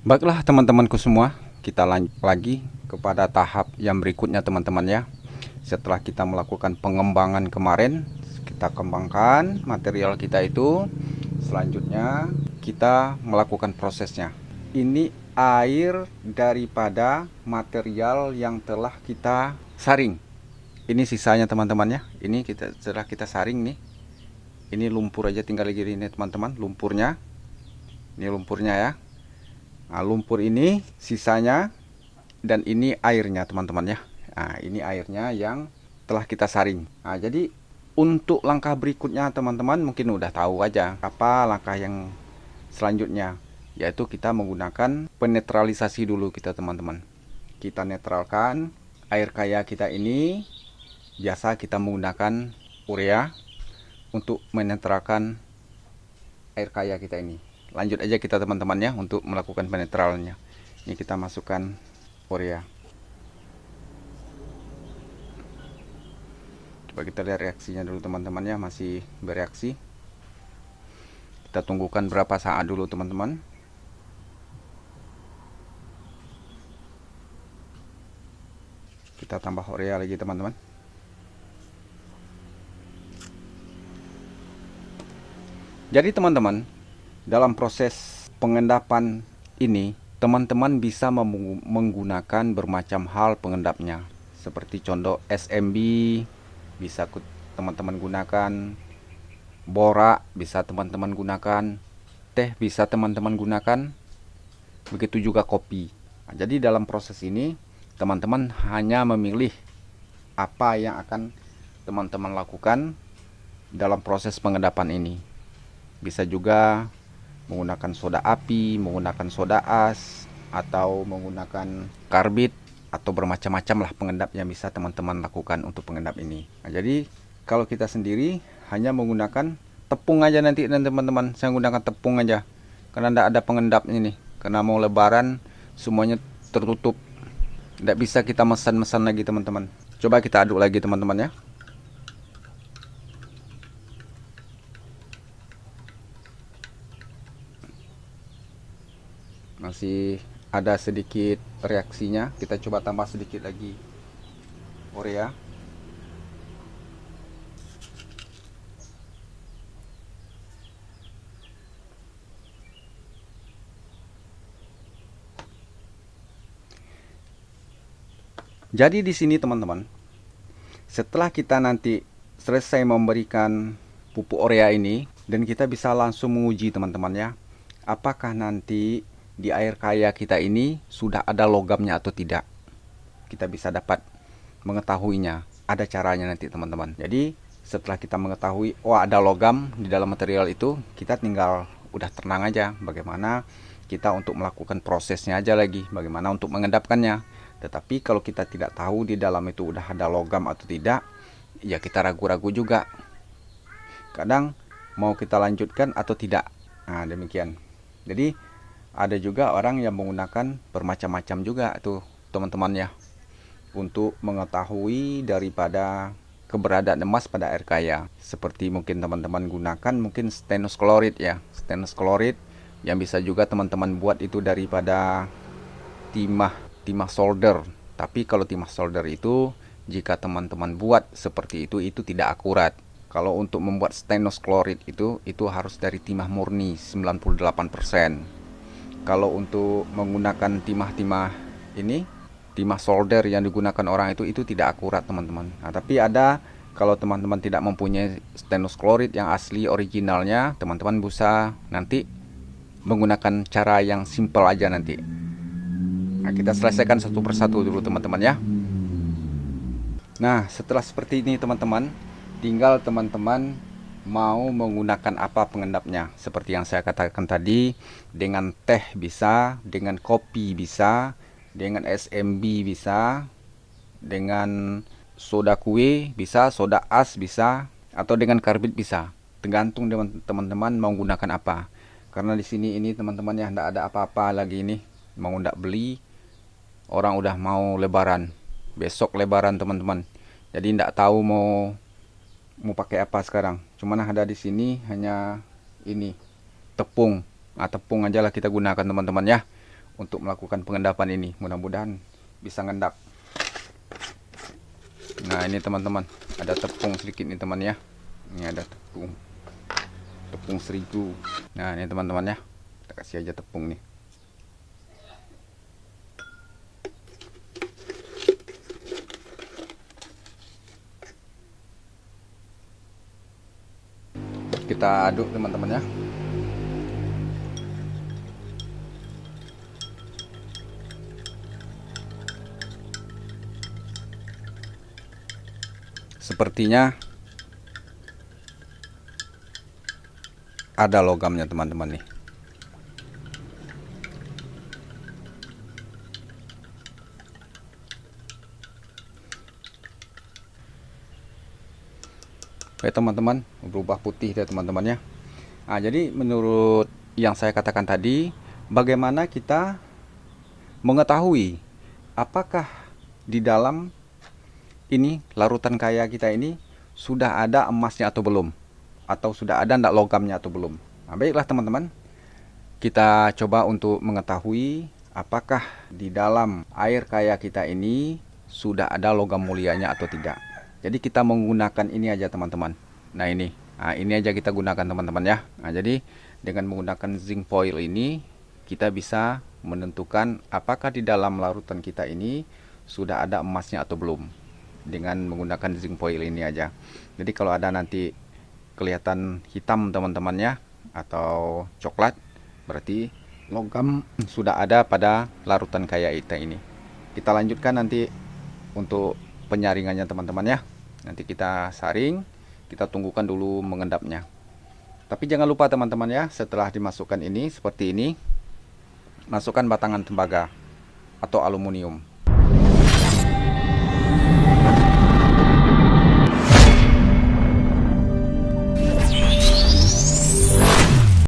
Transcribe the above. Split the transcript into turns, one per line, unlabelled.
Baiklah teman-temanku semua, kita lanjut lagi kepada tahap yang berikutnya teman-teman ya. Setelah kita melakukan pengembangan kemarin, kita kembangkan material kita itu. Selanjutnya kita melakukan prosesnya. Ini air daripada material yang telah kita saring. Ini sisanya teman-teman ya. Ini kita setelah kita saring nih. Ini lumpur aja tinggal gini nih teman-teman, lumpurnya. Ini lumpurnya ya. Nah, lumpur ini sisanya, dan ini airnya teman-teman ya. Nah, ini airnya yang telah kita saring. Nah, jadi untuk langkah berikutnya teman-teman mungkin udah tahu aja apa langkah yang selanjutnya, yaitu kita menggunakan penetralisasi dulu kita teman-teman. Kita netralkan air kaya kita ini. Biasa kita menggunakan urea untuk menetralkan air kaya kita ini. Lanjut aja kita teman-teman ya untuk melakukan penetralnya. Ini kita masukkan urea. Coba kita lihat reaksinya dulu teman-teman ya, masih bereaksi. Kita tunggukan berapa saat dulu teman-teman. Kita tambah urea lagi teman-teman. Jadi teman-teman, dalam proses pengendapan ini, teman-teman bisa menggunakan bermacam hal pengendapnya. Seperti contoh SMB, bisa teman-teman gunakan. Bora bisa teman-teman gunakan. Teh bisa teman-teman gunakan. Begitu juga kopi. Nah, jadi dalam proses ini, teman-teman hanya memilih apa yang akan teman-teman lakukan dalam proses pengendapan ini. Bisa juga menggunakan soda api, menggunakan soda as, atau menggunakan karbit, atau bermacam-macam lah pengendap yang bisa teman-teman lakukan untuk pengendap ini. Nah, jadi kalau kita sendiri hanya menggunakan tepung aja nanti teman-teman. Saya menggunakan tepung aja karena tidak ada pengendapnya nih. Karena mau lebaran semuanya tertutup, tidak bisa kita mesan-mesan lagi teman-teman. Coba kita aduk lagi teman-teman ya. Masih ada sedikit reaksinya, kita coba tambah sedikit lagi urea. Jadi di sini teman-teman, setelah kita nanti selesai memberikan pupuk urea ini, dan kita bisa langsung menguji teman-teman ya, apakah nanti di air kaya kita ini sudah ada logamnya atau tidak. Kita bisa dapat mengetahuinya. Ada caranya nanti teman-teman. Jadi setelah kita mengetahui ada logam di dalam material itu, kita tinggal udah tenang aja bagaimana kita untuk melakukan prosesnya aja lagi, bagaimana untuk mengendapkannya. Tetapi kalau kita tidak tahu di dalam itu udah ada logam atau tidak, ya kita ragu-ragu juga. Kadang mau kita lanjutkan atau tidak. Nah, demikian. Jadi ada juga orang yang menggunakan bermacam-macam juga tuh teman-teman ya, untuk mengetahui daripada keberadaan emas pada air kaya. Seperti mungkin teman-teman gunakan mungkin stainless klorid ya. Stainless klorid yang bisa juga teman-teman buat itu daripada timah solder. Tapi kalau timah solder itu, jika teman-teman buat seperti itu tidak akurat. Kalau untuk membuat stainless klorid itu harus dari timah murni 98%. Kalau untuk menggunakan timah-timah ini, timah solder yang digunakan orang itu tidak akurat teman-teman. Nah, tapi ada, kalau teman-teman tidak mempunyai stainless klorid yang asli originalnya, teman-teman bisa nanti menggunakan cara yang simple aja nanti. Nah, kita selesaikan satu persatu dulu teman-teman ya. Nah, setelah seperti ini teman-teman, tinggal teman-teman mau menggunakan apa pengendapnya. Seperti yang saya katakan tadi, dengan teh bisa, dengan kopi bisa, dengan SMB bisa, dengan soda kue bisa, soda as bisa, atau dengan karbit bisa. Tergantung teman-teman mau menggunakan apa. Karena di sini ini teman-teman ya, tidak ada apa-apa lagi ini. Mau tidak beli, orang udah mau lebaran, besok lebaran teman-teman. Jadi tidak tahu mau pakai apa sekarang. Cuman ada di sini hanya ini tepung. Nah, tepung aja lah kita gunakan teman-teman ya untuk melakukan pengendapan ini. Mudah-mudahan bisa ngendap. Nah ini teman-teman, ada tepung sedikit nih teman ya. Ini ada tepung serigu. Nah ini teman-teman ya, kita kasih aja tepung nih. Kita aduk teman-teman ya. Sepertinya ada logamnya teman-teman nih. Oke teman-teman, berubah putih ya teman-teman ya. Nah, jadi menurut yang saya katakan tadi, bagaimana kita mengetahui apakah di dalam ini larutan kaya kita ini sudah ada emasnya atau belum, atau sudah ada ndak logamnya atau belum. Nah, baiklah teman-teman, kita coba untuk mengetahui apakah di dalam air kaya kita ini sudah ada logam mulianya atau tidak. Jadi kita menggunakan ini aja teman-teman. Nah ini aja kita gunakan teman-teman ya. Nah jadi dengan menggunakan zinc foil ini kita bisa menentukan apakah di dalam larutan kita ini sudah ada emasnya atau belum, dengan menggunakan zinc foil ini aja. Jadi kalau ada nanti kelihatan hitam teman-teman ya, atau coklat, berarti logam sudah ada pada larutan kaya kita ini. Kita lanjutkan nanti untuk penyaringannya teman-teman ya. Nanti kita saring, kita tunggukan dulu mengendapnya. Tapi jangan lupa teman-teman ya, setelah dimasukkan ini seperti ini, masukkan batangan tembaga atau aluminium.